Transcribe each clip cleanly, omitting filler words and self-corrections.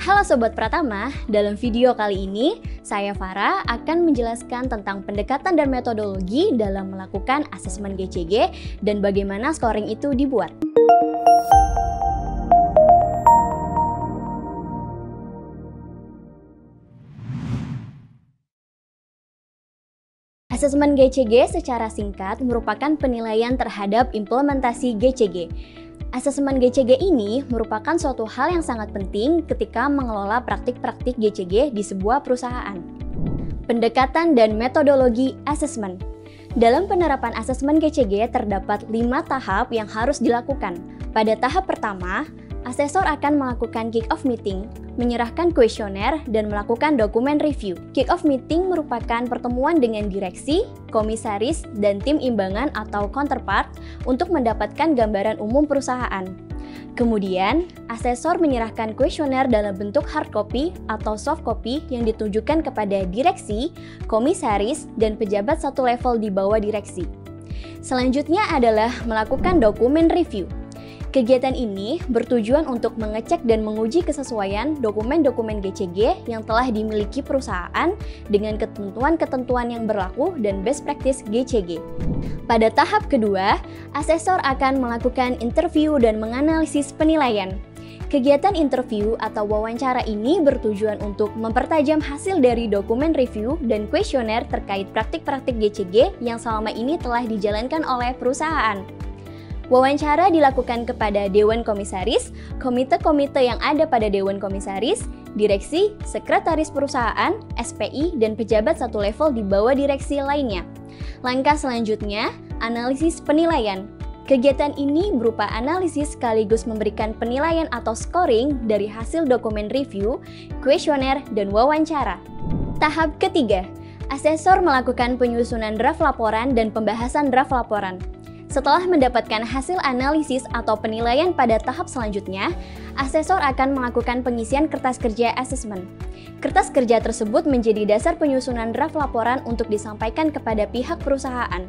Halo Sobat Pratama, dalam video kali ini saya Farah akan menjelaskan tentang pendekatan dan metodologi dalam melakukan asesmen GCG dan bagaimana scoring itu dibuat. Asesmen GCG secara singkat merupakan penilaian terhadap implementasi GCG. Asesmen GCG ini merupakan suatu hal yang sangat penting ketika mengelola praktik-praktik GCG di sebuah perusahaan. Pendekatan dan metodologi asesmen. Dalam penerapan asesmen GCG terdapat 5 tahap yang harus dilakukan. Pada tahap pertama, asesor akan melakukan kick-off meeting, menyerahkan kuesioner, dan melakukan dokumen review. Kick-off meeting merupakan pertemuan dengan direksi, komisaris, dan tim imbangan atau counterpart untuk mendapatkan gambaran umum perusahaan. Kemudian, asesor menyerahkan kuesioner dalam bentuk hard copy atau soft copy yang ditujukan kepada direksi, komisaris, dan pejabat satu level di bawah direksi. Selanjutnya adalah melakukan dokumen review. Kegiatan ini bertujuan untuk mengecek dan menguji kesesuaian dokumen-dokumen GCG yang telah dimiliki perusahaan dengan ketentuan-ketentuan yang berlaku dan best practice GCG. Pada tahap kedua, asesor akan melakukan interview dan menganalisis penilaian. Kegiatan interview atau wawancara ini bertujuan untuk mempertajam hasil dari dokumen review dan kuesioner terkait praktik-praktik GCG yang selama ini telah dijalankan oleh perusahaan. Wawancara dilakukan kepada Dewan Komisaris, komite-komite yang ada pada Dewan Komisaris, direksi, sekretaris perusahaan, SPI, dan pejabat satu level di bawah direksi lainnya. Langkah selanjutnya, analisis penilaian. Kegiatan ini berupa analisis sekaligus memberikan penilaian atau scoring dari hasil dokumen review, kuesioner, dan wawancara. Tahap ketiga, asesor melakukan penyusunan draft laporan dan pembahasan draft laporan. Setelah mendapatkan hasil analisis atau penilaian pada tahap selanjutnya, asesor akan melakukan pengisian kertas kerja asesmen. Kertas kerja tersebut menjadi dasar penyusunan draft laporan untuk disampaikan kepada pihak perusahaan.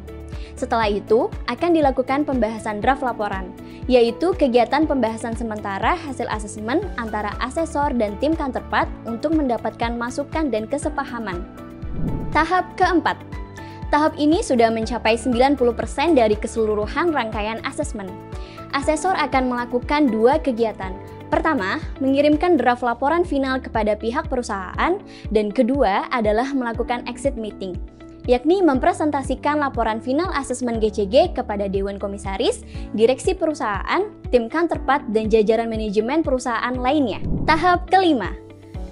Setelah itu, akan dilakukan pembahasan draft laporan, yaitu kegiatan pembahasan sementara hasil asesmen antara asesor dan tim counterpart untuk mendapatkan masukan dan kesepahaman. Tahap keempat. Tahap ini sudah mencapai 90% dari keseluruhan rangkaian asesmen. Asesor akan melakukan 2 kegiatan. Pertama, mengirimkan draft laporan final kepada pihak perusahaan, dan kedua adalah melakukan exit meeting, yakni mempresentasikan laporan final asesmen GCG kepada Dewan Komisaris, direksi perusahaan, tim counterpart, dan jajaran manajemen perusahaan lainnya. Tahap kelima.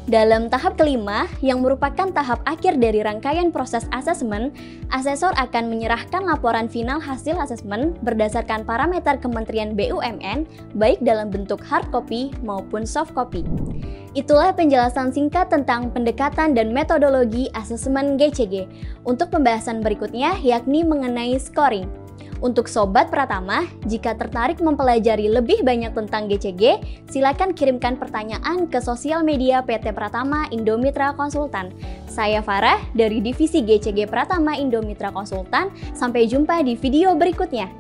Dalam tahap kelima, yang merupakan tahap akhir dari rangkaian proses asesmen, asesor akan menyerahkan laporan final hasil asesmen berdasarkan parameter Kementerian BUMN, baik dalam bentuk hard copy maupun soft copy. Itulah penjelasan singkat tentang pendekatan dan metodologi asesmen GCG. Untuk pembahasan berikutnya, yakni mengenai scoring. Untuk Sobat Pratama, jika tertarik mempelajari lebih banyak tentang GCG, silakan kirimkan pertanyaan ke sosial media PT Pratama Indomitra Konsultan. Saya Farah dari Divisi GCG Pratama Indomitra Konsultan. Sampai jumpa di video berikutnya.